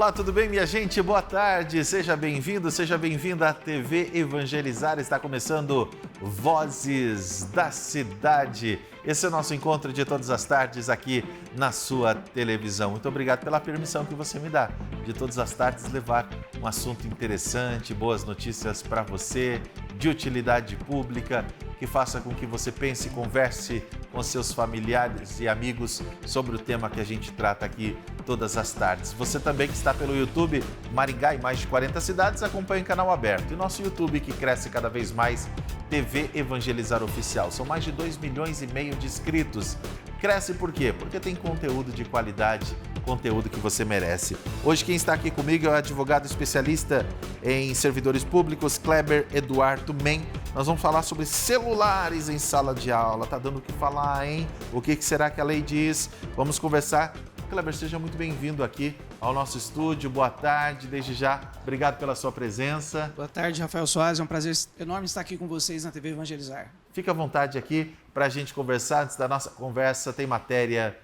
Olá, tudo bem, minha gente? Boa tarde, seja bem-vindo, seja bem-vinda à TV Evangelizar. Está começando Vozes da Cidade. Esse é o nosso encontro de todas as tardes aqui na sua televisão. Muito obrigado pela permissão que você me dá de todas as tardes levar um assunto interessante, boas notícias para você, de utilidade pública, que faça com que você pense e converse com seus familiares e amigos sobre o tema que a gente trata aqui todas as tardes. Você também que está pelo YouTube, Maringá e mais de 40 cidades, acompanha o canal aberto. E nosso YouTube, que cresce cada vez mais, TV Evangelizar Oficial. São mais de 2,5 milhões de inscritos. Cresce por quê? Porque tem conteúdo de qualidade, conteúdo que você merece. Hoje quem está aqui comigo é o advogado especialista em servidores públicos, Kleber Eduardo Men. Nós vamos falar sobre celulares em sala de aula. Tá dando o que falar, hein? O que será que a lei diz? Vamos conversar. Kleber, seja muito bem-vindo aqui ao nosso estúdio. Boa tarde, desde já. Obrigado pela sua presença. Boa tarde, Rafael Soares. É um prazer enorme estar aqui com vocês na TV Evangelizar. Fique à vontade aqui para a gente conversar. Antes da nossa conversa, tem matéria.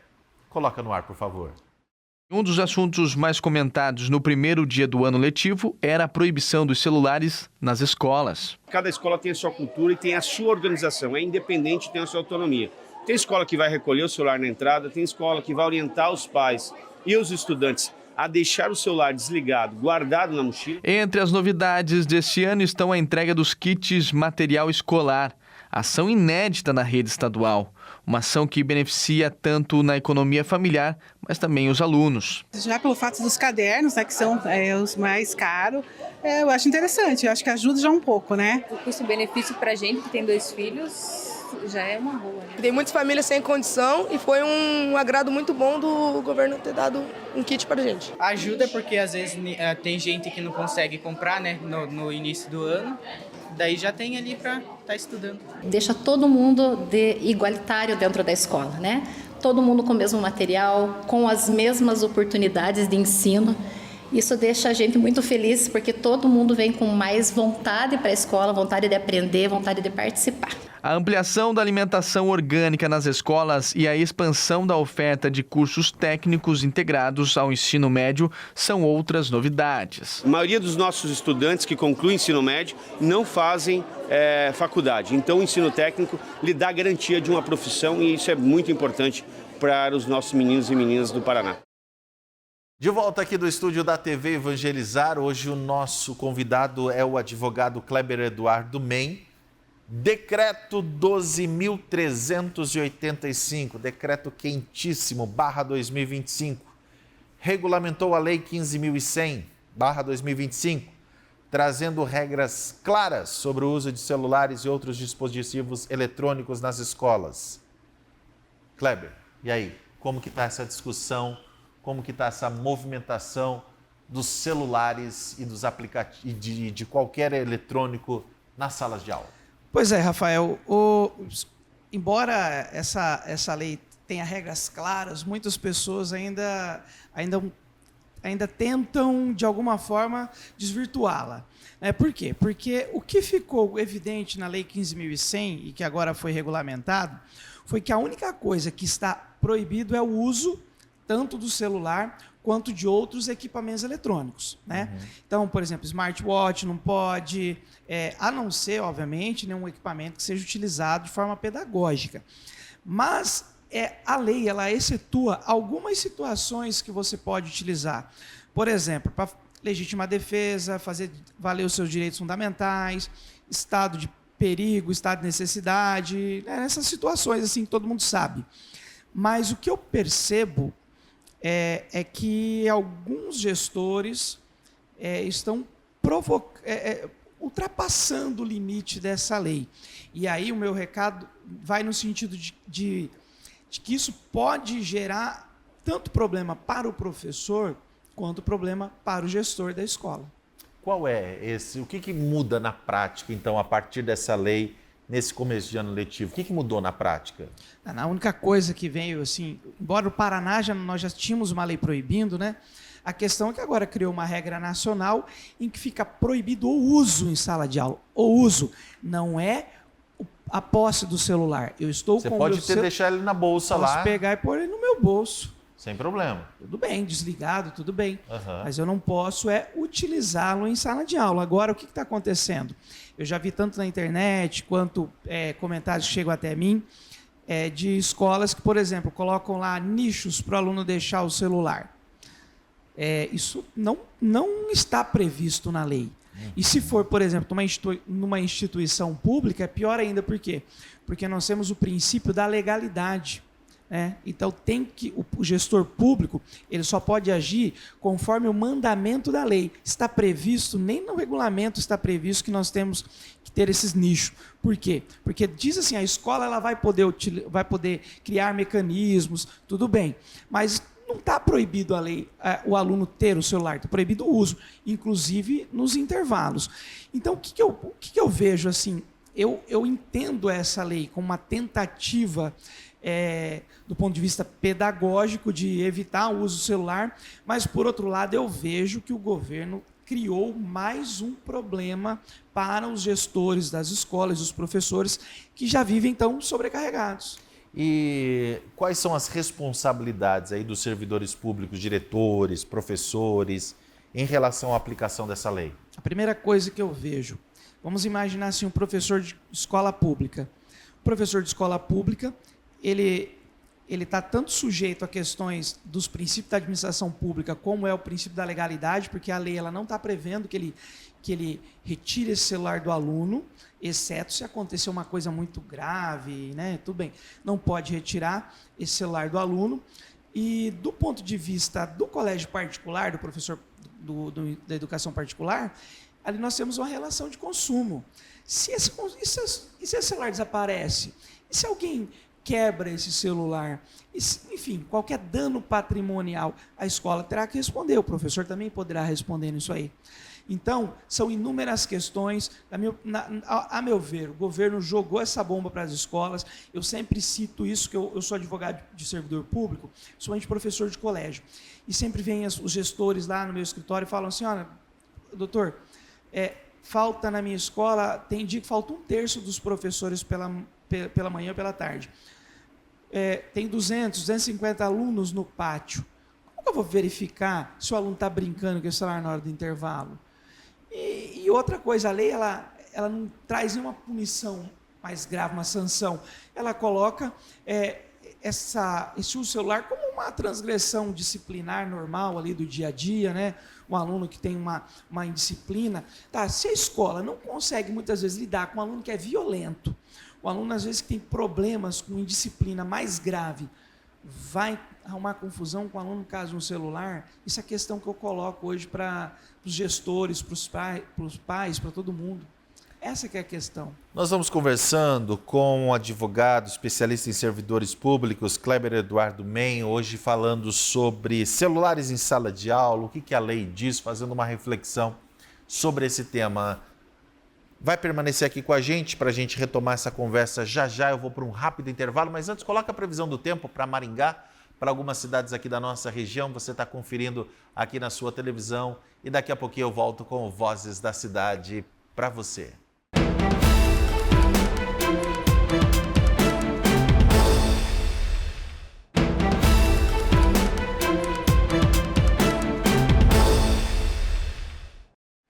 Coloca no ar, por favor. Um dos assuntos mais comentados no primeiro dia do ano letivo era a proibição dos celulares nas escolas. Cada escola tem a sua cultura e tem a sua organização, é independente, tem a sua autonomia. Tem escola que vai recolher o celular na entrada, tem escola que vai orientar os pais e os estudantes a deixar o celular desligado, guardado na mochila. Entre as novidades deste ano estão a entrega dos kits material escolar, ação inédita na rede estadual. Uma ação que beneficia tanto na economia familiar, mas também os alunos. Já pelo fato dos cadernos, né, que são os mais caros, eu acho interessante, eu acho que ajuda já um pouco, né? O custo-benefício para a gente que tem 2 filhos já é uma boa, né? Tem muitas famílias sem condição e foi um agrado muito bom do governo ter dado um kit para a gente. Ajuda porque às vezes tem gente que não consegue comprar, né, no início do ano. Daí já tem ali para estar estudando. Deixa todo mundo igualitário dentro da escola, né? Todo mundo com o mesmo material, com as mesmas oportunidades de ensino. Isso deixa a gente muito feliz porque todo mundo vem com mais vontade para a escola, vontade de aprender, vontade de participar. A ampliação da alimentação orgânica nas escolas e a expansão da oferta de cursos técnicos integrados ao ensino médio são outras novidades. A maioria dos nossos estudantes que concluem ensino médio não fazem faculdade. Então o ensino técnico lhe dá garantia de uma profissão e isso é muito importante para os nossos meninos e meninas do Paraná. De volta aqui do estúdio da TV Evangelizar, hoje o nosso convidado é o advogado Kleber Eduardo Men. Decreto 12.385, decreto quentíssimo, /2025, regulamentou a Lei 15.100, /2025, trazendo regras claras sobre o uso de celulares e outros dispositivos eletrônicos nas escolas. Kleber, e aí, como que está essa discussão, como que está essa movimentação dos celulares e dos aplicativos, de qualquer eletrônico nas salas de aula? Pois é, Rafael, embora essa lei tenha regras claras, muitas pessoas ainda tentam, de alguma forma, desvirtuá-la. Por quê? Porque o que ficou evidente na Lei 15.100 e que agora foi regulamentado, foi que a única coisa que está proibido é o uso tanto do celular quanto de outros equipamentos eletrônicos, né? Uhum. Então, por exemplo, smartwatch não pode, a não ser, obviamente, nenhum equipamento que seja utilizado de forma pedagógica. Mas a lei, ela excetua algumas situações que você pode utilizar. Por exemplo, para legítima defesa, fazer valer os seus direitos fundamentais, estado de perigo, estado de necessidade, essas situações assim que todo mundo sabe. Mas o que eu percebo é que alguns gestores estão ultrapassando o limite dessa lei. E aí o meu recado vai no sentido de que isso pode gerar tanto problema para o professor quanto problema para o gestor da escola. Qual é esse? O que muda na prática, então, a partir dessa lei, nesse começo de ano letivo? O que mudou na prática? A única coisa que veio, assim, embora o Paraná nós já tínhamos uma lei proibindo, né? A questão é que agora criou uma regra nacional em que fica proibido o uso em sala de aula. O uso não é a posse do celular. Eu estou Você com pode deixar ele na bolsa lá. Posso pegar e pôr ele no meu bolso. Sem problema. Tudo bem, desligado, tudo bem. Aham. Mas eu não posso utilizá-lo em sala de aula. Agora, o que está acontecendo? Eu já vi tanto na internet quanto comentários que chegam até mim de escolas que, por exemplo, colocam lá nichos para o aluno deixar o celular. Isso não está previsto na lei. E se for, por exemplo, numa instituição pública, é pior ainda. Por quê? Porque nós temos o princípio da legalidade. Então, o gestor público ele só pode agir conforme o mandamento da lei. Está previsto, nem no regulamento está previsto que nós temos que ter esses nichos. Por quê? Porque diz assim, a escola ela vai poder criar mecanismos, tudo bem, mas não está proibido a lei, o aluno ter o celular, está proibido o uso, inclusive nos intervalos. Então, o que eu vejo assim? Eu entendo essa lei como uma tentativa do ponto de vista pedagógico de evitar o uso do celular, mas, por outro lado, eu vejo que o governo criou mais um problema para os gestores das escolas, os professores, que já vivem tão sobrecarregados. E quais são as responsabilidades aí dos servidores públicos, diretores, professores, em relação à aplicação dessa lei? A primeira coisa que eu vejo, vamos imaginar assim, um professor de escola pública. O professor de escola pública, ele está tanto sujeito a questões dos princípios da administração pública, como é o princípio da legalidade, porque a lei ela não está prevendo que ele retire esse celular do aluno, exceto se acontecer uma coisa muito grave, tudo bem, não pode retirar esse celular do aluno. E do ponto de vista do colégio particular, do professor da educação particular, ali nós temos uma relação de consumo. Se esse celular desaparece? E se alguém quebra esse celular? Enfim, qualquer dano patrimonial, a escola terá que responder, o professor também poderá responder nisso aí. Então, são inúmeras questões. A meu ver, o governo jogou essa bomba para as escolas. Eu sempre cito isso, que eu sou advogado de servidor público, somente professor de colégio. E sempre vêm os gestores lá no meu escritório e falam assim, olha, doutor, falta na minha escola, tem dia que falta 1/3 dos professores pela manhã ou pela tarde. Tem 250 alunos no pátio. Como eu vou verificar se o aluno está brincando com o celular na hora do intervalo? E outra coisa, a lei ela não traz nenhuma punição mais grave, uma sanção. Ela coloca esse uso celular como uma transgressão disciplinar normal ali do dia a dia, Um aluno que tem uma indisciplina. Se a escola não consegue muitas vezes lidar com um aluno que é violento, o aluno às vezes que tem problemas com indisciplina mais grave, vai arrumar confusão com o aluno caso no celular? Isso é a questão que eu coloco hoje para os gestores, para os pais, para todo mundo. Essa que é a questão. Nós vamos conversando com um advogado especialista em servidores públicos, Kleber Eduardo Men, hoje falando sobre celulares em sala de aula, o que a lei diz, fazendo uma reflexão sobre esse tema. Vai permanecer aqui com a gente para a gente retomar essa conversa já já. Eu vou para um rápido intervalo, mas antes coloca a previsão do tempo para Maringá, para algumas cidades aqui da nossa região. Você está conferindo aqui na sua televisão e daqui a pouquinho eu volto com o Vozes da Cidade para você.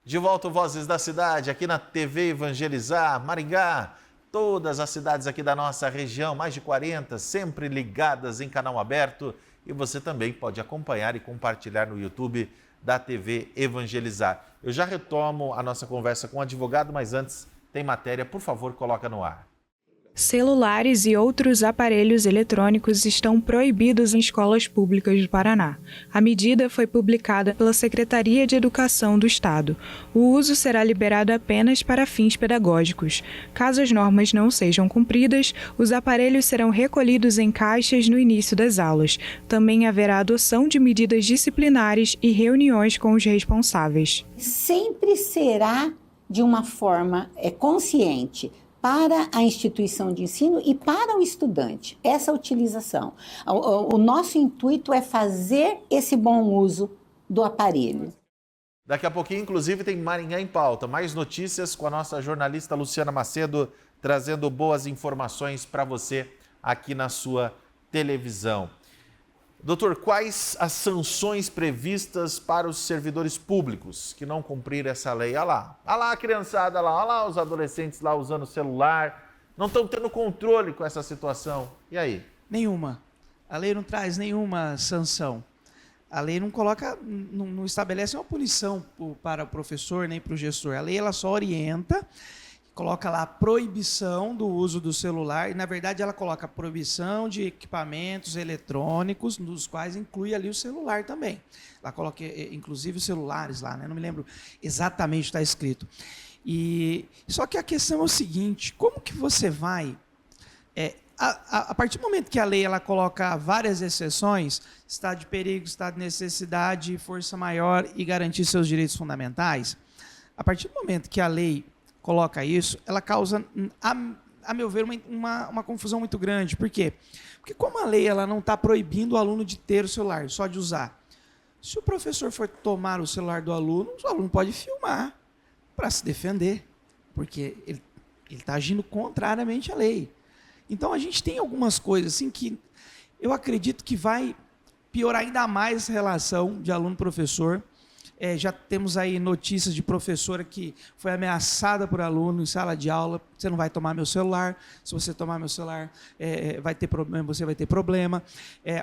De volta o Vozes da Cidade, aqui na TV Evangelizar, Maringá, todas as cidades aqui da nossa região, mais de 40, sempre ligadas em canal aberto. E você também pode acompanhar e compartilhar no YouTube da TV Evangelizar. Eu já retomo a nossa conversa com o advogado, mas antes tem matéria, por favor, coloca no ar. Celulares e outros aparelhos eletrônicos estão proibidos em escolas públicas do Paraná. A medida foi publicada pela Secretaria de Educação do Estado. O uso será liberado apenas para fins pedagógicos. Caso as normas não sejam cumpridas, os aparelhos serão recolhidos em caixas no início das aulas. Também haverá adoção de medidas disciplinares e reuniões com os responsáveis. Sempre será de uma forma consciente para a instituição de ensino e para o estudante, essa utilização. O nosso intuito é fazer esse bom uso do aparelho. Daqui a pouquinho, inclusive, tem Maringá em Pauta. Mais notícias com a nossa jornalista Luciana Macedo, trazendo boas informações para você aqui na sua televisão. Doutor, quais as sanções previstas para os servidores públicos que não cumprirem essa lei? Olha lá a criançada lá, olha lá os adolescentes lá usando o celular, não estão tendo controle com essa situação. E aí? Nenhuma. A lei não traz nenhuma sanção. A lei não coloca, não estabelece uma punição para o professor nem para o gestor. A lei ela só orienta, coloca lá a proibição do uso do celular, e na verdade ela coloca a proibição de equipamentos eletrônicos, nos quais inclui ali o celular também. Ela coloca inclusive os celulares lá, né? Não me lembro exatamente o que está escrito. Só que a questão é o seguinte, como que você vai... A partir do momento que a lei ela coloca várias exceções, estado de perigo, estado de necessidade, força maior e garantir seus direitos fundamentais, a partir do momento que a lei coloca isso, ela causa, a meu ver, uma confusão muito grande. Por quê? Porque como a lei ela não está proibindo o aluno de ter o celular, só de usar. Se o professor for tomar o celular do aluno, o aluno pode filmar para se defender, porque ele está agindo contrariamente à lei. Então, a gente tem algumas coisas assim que eu acredito que vai piorar ainda mais essa relação de aluno-professor. Já temos aí notícias de professora que foi ameaçada por aluno em sala de aula. Você não vai tomar meu celular. Se você tomar meu celular, vai ter problema, você vai ter problema.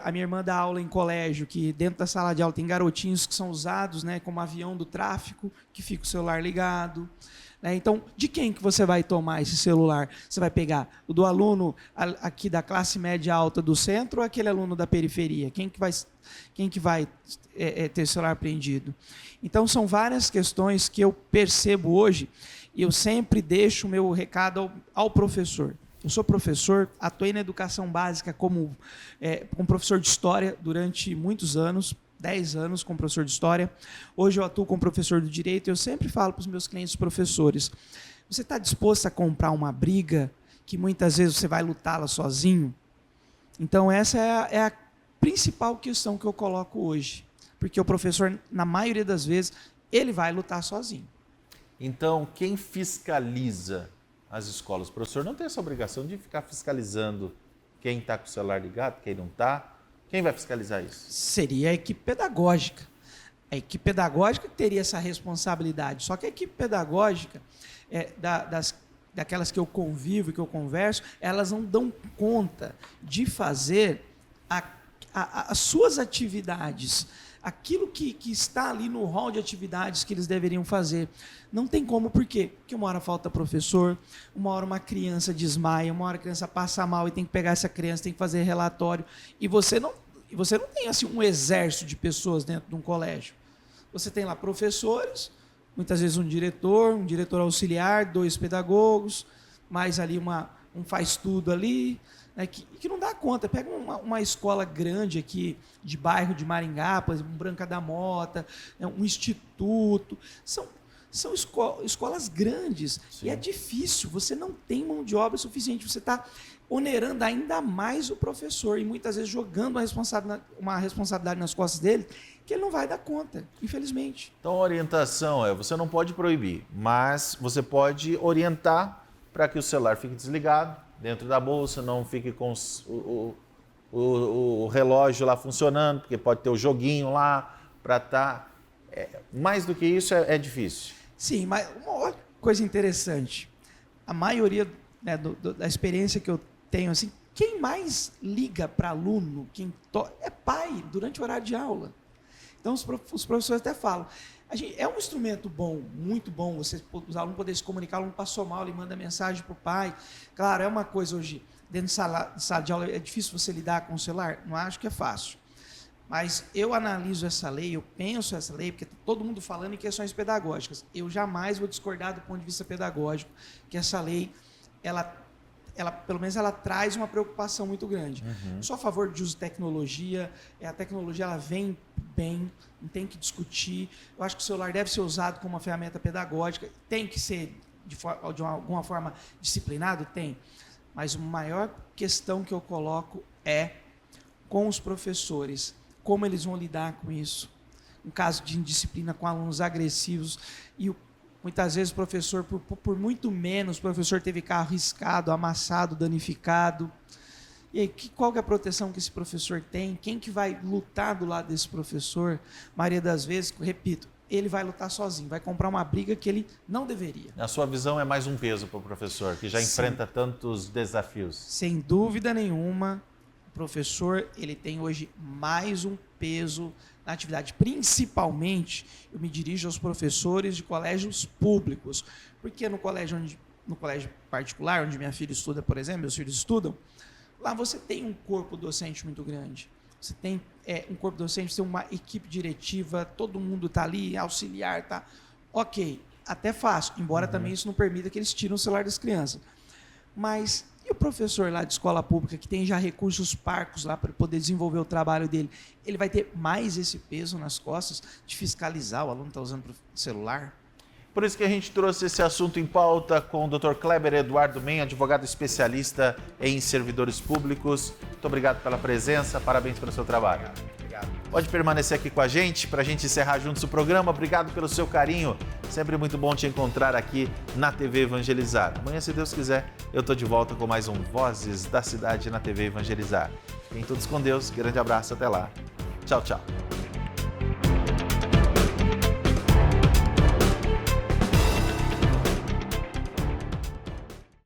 A minha irmã dá aula em colégio, que dentro da sala de aula tem garotinhos que são usados, né, como avião do tráfico, que fica o celular ligado. Então, de quem que você vai tomar esse celular? Você vai pegar o do aluno aqui da classe média alta do centro ou aquele aluno da periferia? Quem que vai ter o celular apreendido? Então, são várias questões que eu percebo hoje e eu sempre deixo o meu recado ao professor. Eu sou professor, atuei na educação básica como professor de história durante muitos anos, 10 anos como professor de história. Hoje eu atuo como professor do direito e eu sempre falo para os meus clientes professores, você está disposto a comprar uma briga que muitas vezes você vai lutá-la sozinho? Então essa é a principal questão que eu coloco hoje, porque o professor, na maioria das vezes, ele vai lutar sozinho. Então, quem fiscaliza as escolas? O professor não tem essa obrigação de ficar fiscalizando quem está com o celular ligado, quem não está. Quem vai fiscalizar isso? Seria a equipe pedagógica. A equipe pedagógica teria essa responsabilidade. Só que a equipe pedagógica, daquelas que eu convivo, que eu converso, elas não dão conta de fazer as suas atividades, aquilo que está ali no rol de atividades que eles deveriam fazer. Não tem como, por quê? Porque uma hora falta professor, uma hora uma criança desmaia, uma hora a criança passa mal e tem que pegar essa criança, tem que fazer relatório. E você não tem assim, um exército de pessoas dentro de um colégio. Você tem lá professores, muitas vezes um diretor auxiliar, 2 pedagogos, mais ali um faz-tudo ali, né, que não dá conta. Pega uma escola grande aqui, de bairro de Maringá, por exemplo, um Branca da Mota, né, um instituto, são escolas grandes. Sim. E é difícil, você não tem mão de obra suficiente, você está onerando ainda mais o professor e muitas vezes jogando uma responsabilidade nas costas dele que ele não vai dar conta, infelizmente. Então a orientação você não pode proibir, mas você pode orientar para que o celular fique desligado dentro da bolsa, não fique com o relógio lá funcionando, porque pode ter o joguinho lá para estar... mais do que isso é difícil. Sim, mas uma coisa interessante, a maioria, né, da experiência que eu tenho, assim, quem mais liga para aluno, é pai, durante o horário de aula. Então, os professores até falam, é um instrumento bom, muito bom, os alunos poderem se comunicar, o aluno passou mal, ele manda mensagem para o pai. Claro, é uma coisa hoje, dentro de sala de aula, é difícil você lidar com o celular? Não acho que é fácil. Mas eu analiso essa lei, eu penso essa lei, porque está todo mundo falando em questões pedagógicas. Eu jamais vou discordar do ponto de vista pedagógico, que essa lei, ela pelo menos ela traz uma preocupação muito grande. Uhum. Sou a favor de uso de tecnologia, a tecnologia ela vem bem, não tem que discutir. Eu acho que o celular deve ser usado como uma ferramenta pedagógica, tem que ser de alguma forma disciplinado? Tem. Mas a maior questão que eu coloco é com os professores, como eles vão lidar com isso. Um caso de indisciplina com alunos agressivos e muitas vezes o professor, por muito menos, o professor teve carro riscado, amassado, danificado. E aí, qual que é a proteção que esse professor tem? Quem que vai lutar do lado desse professor? Maioria das vezes, repito, ele vai lutar sozinho, vai comprar uma briga que ele não deveria. Na sua visão, é mais um peso para o professor, que já enfrenta tantos desafios. Sem dúvida nenhuma, o professor ele tem hoje mais um peso na atividade. Principalmente, eu me dirijo aos professores de colégios públicos, porque no colégio particular, onde minha filha estuda, por exemplo, meus filhos estudam, lá você tem um corpo docente muito grande. Você tem um corpo docente, você tem uma equipe diretiva, todo mundo está ali, auxiliar, tá? Ok, até fácil, embora também isso não permita que eles tirem o celular das crianças. Mas e o professor lá de escola pública, que tem já recursos parcos lá para poder desenvolver o trabalho dele, ele vai ter mais esse peso nas costas de fiscalizar o aluno está usando o celular? Por isso que a gente trouxe esse assunto em pauta com o Dr. Kleber Eduardo Men, advogado especialista em servidores públicos. Muito obrigado pela presença, parabéns pelo seu trabalho. Obrigado. Pode permanecer aqui com a gente para a gente encerrar juntos o programa. Obrigado pelo seu carinho. Sempre muito bom te encontrar aqui na TV Evangelizar. Amanhã, se Deus quiser, eu estou de volta com mais um Vozes da Cidade na TV Evangelizar. Fiquem todos com Deus. Grande abraço. Até lá. Tchau, tchau.